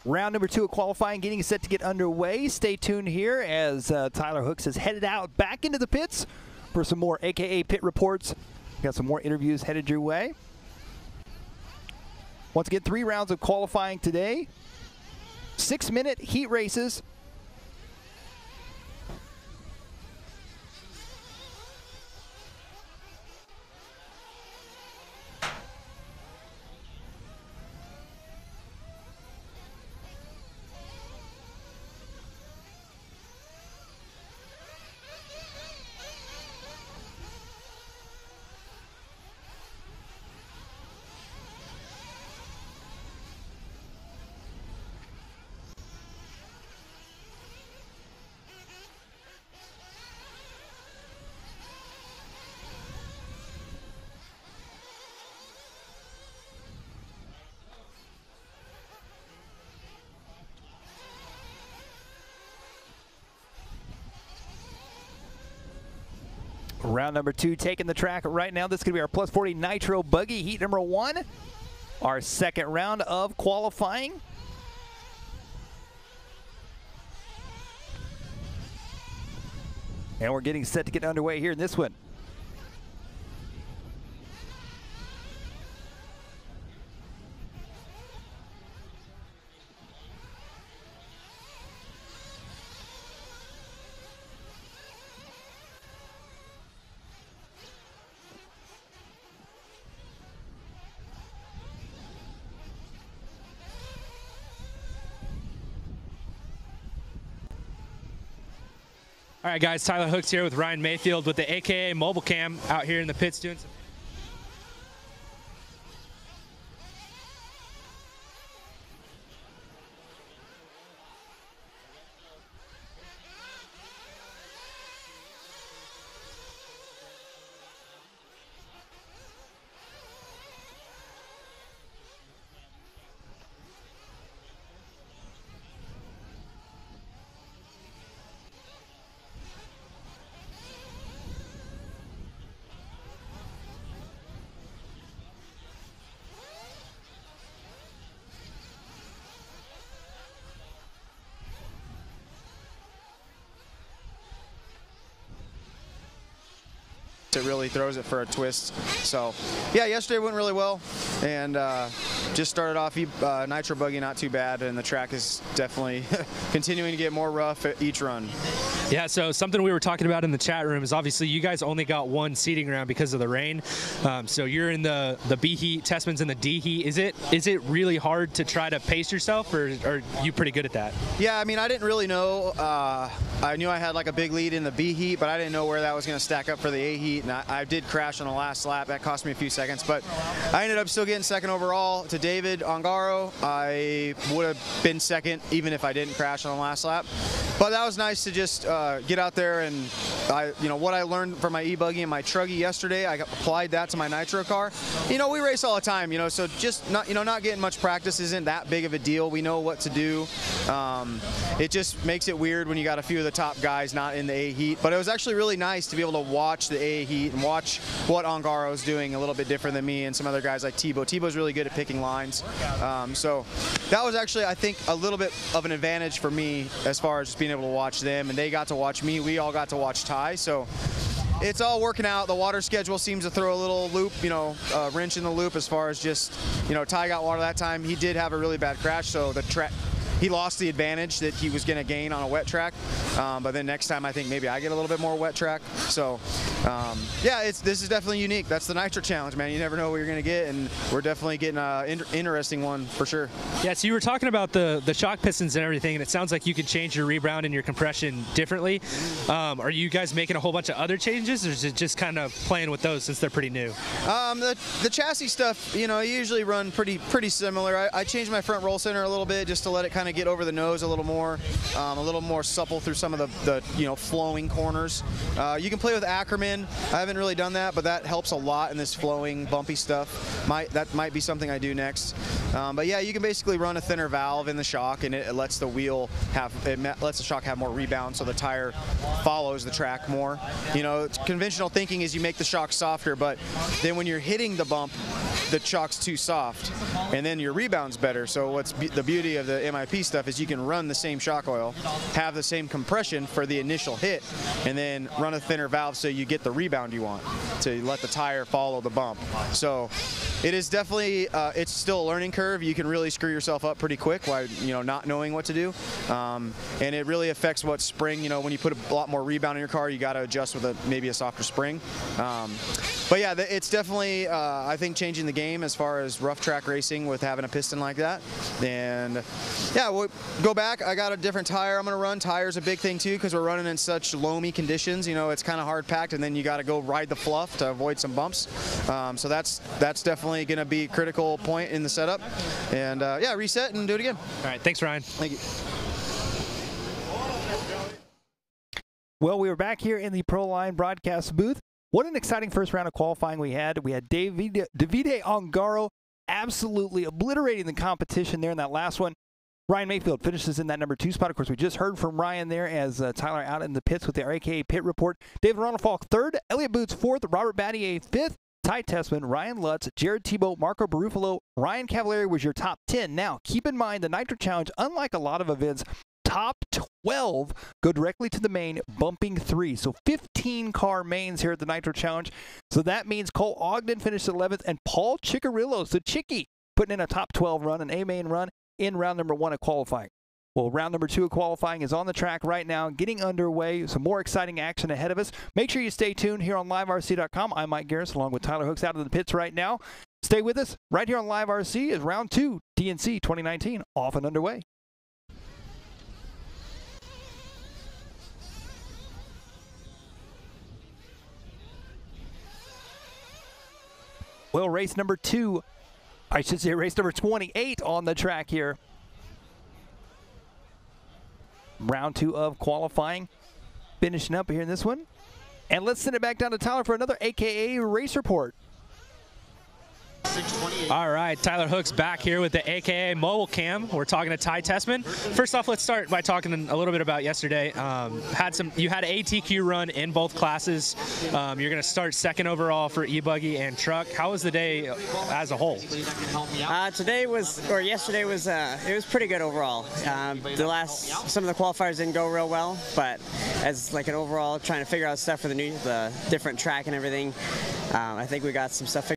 Round number 2 of qualifying getting set to get underway. Stay tuned here as Tyler Hooks is headed out back into the pits for some more AKA pit reports. Got some more interviews headed your way. Once again, 3 rounds of qualifying today. 6-minute heat races. Round number 2 taking the track right now. This is going to be our plus 40 Nitro Buggy heat number 1. Our second round of qualifying. And we're getting set to get underway here in this one. All right, guys, Tyler Hooks here with Ryan Mayfield with the AKA Mobile Cam out here in the pits doing some. It really throws it for a twist. So yeah, yesterday went really well, and just started off Nitro Buggy not too bad, and the track is definitely continuing to get more rough at each run. Yeah, so something we were talking about in the chat room is obviously you guys only got 1 seating round because of the rain. So you're in the B heat, Tessman's in the D heat. Is it really hard to try to pace yourself, or are you pretty good at that? Yeah, I mean, I didn't really know. I knew I had like a big lead in the B heat, but I didn't know where that was going to stack up for the A heat, and I did crash on the last lap. That cost me a few seconds, but I ended up still getting second overall to David Ongaro. I would have been second even if I didn't crash on the last lap. But that was nice to just get out there, and what I learned from my e-buggy and my truggy yesterday, I applied that to my nitro car. We race all the time, so just not getting much practice isn't that big of a deal. We know what to do. It just makes it weird when you got a few of the top guys not in the A heat. But it was actually really nice to be able to watch the A heat and watch what Ongaro's doing a little bit different than me and some other guys like Tebow. Tebow's really good at picking lines. So that was actually, I think, a little bit of an advantage for me as far as just being able to watch them, and they got to watch me. We all got to watch Ty. So it's all working out. The water schedule seems to throw a little loop, wrench in the loop as far as just, Ty got water that time. He did have a really bad crash, so the track, he lost the advantage that he was going to gain on a wet track. But then next time, I think maybe I get a little bit more wet track. So, yeah, this is definitely unique. That's the Nitro Challenge, man. You never know what you're going to get, and we're definitely getting an interesting one for sure. Yeah, so you were talking about the shock pistons and everything, and it sounds like you can change your rebound and your compression differently. Are you guys making a whole bunch of other changes, or is it just kind of playing with those since they're pretty new? The chassis stuff, I usually run pretty similar. I changed my front roll center a little bit just to let it kind of get over the nose a little more supple through some some of the flowing corners. You can play with Ackerman. I haven't really done that, but that helps a lot in this flowing, bumpy stuff. That might be something I do next. But yeah, you can basically run a thinner valve in the shock, and it lets the wheel lets the shock have more rebound, so the tire follows the track more. Conventional thinking is you make the shock softer, but then when you're hitting the bump, the shock's too soft, and then your rebound's better. So what's the beauty of the MIP stuff is you can run the same shock oil, have the same compression for the initial hit, and then run a thinner valve so you get the rebound you want to let the tire follow the bump. So it is definitely, it's still a learning curve. You can really screw yourself up pretty quick while not knowing what to do, and it really affects what spring. When you put a lot more rebound in your car, you got to adjust with maybe a softer spring. But yeah, it's definitely I think changing the game as far as rough track racing with having a piston like that. And yeah, we'll go back. I got a different tire I'm going to run. Tire's a big thing too, because we're running in such loamy conditions. It's kind of hard packed, and then you got to go ride the fluff to avoid some bumps. So that's definitely going to be a critical point in the setup. And yeah, reset and do it again. All right, thanks, Ryan. Thank you. Well, we were back here in the ProLine broadcast booth. What an exciting first round of qualifying we had. We had Davide Ongaro absolutely obliterating the competition there in that last one. Ryan Mayfield finishes in that number 2 spot. Of course, we just heard from Ryan there as Tyler out in the pits with the AKA pit report. David Ronald Falk 3rd, Elliott Boots 4th, Robert Battier 5th, Ty Tessman, Ryan Lutz, Jared Tebow, Marco Barufalo, Ryan Cavallari was your top 10. Now, keep in mind the Nitro Challenge, unlike a lot of events, top 12 go directly to the main, bumping 3. So 15 car mains here at the Nitro Challenge. So that means Cole Ogden finished 11th, and Paul Ciccarillo, so Chicky, putting in a top 12 run, an A-main run in round number 1 of qualifying. Well, round number 2 of qualifying is on the track right now, getting underway. Some more exciting action ahead of us. Make sure you stay tuned here on LiveRC.com. I'm Mike Garris, along with Tyler Hooks out of the pits right now. Stay with us right here on LiveRC as round 2 DNC 2019 off and underway. Well, race number 2, I should say race number 28 on the track here. Round 2 of qualifying, finishing up here in this one. And let's send it back down to Tyler for another AKA race report. All right, Tyler Hooks back here with the AKA mobile cam. We're talking to Ty Tessman. First off, let's start by talking a little bit about yesterday. You had an ATQ run in both classes. You're going to start 2nd overall for e-buggy and truck. How was the day as a whole? Yesterday was it was pretty good overall. Some of the qualifiers didn't go real well, but as like an overall trying to figure out stuff for the different track and everything, I think we got some stuff figured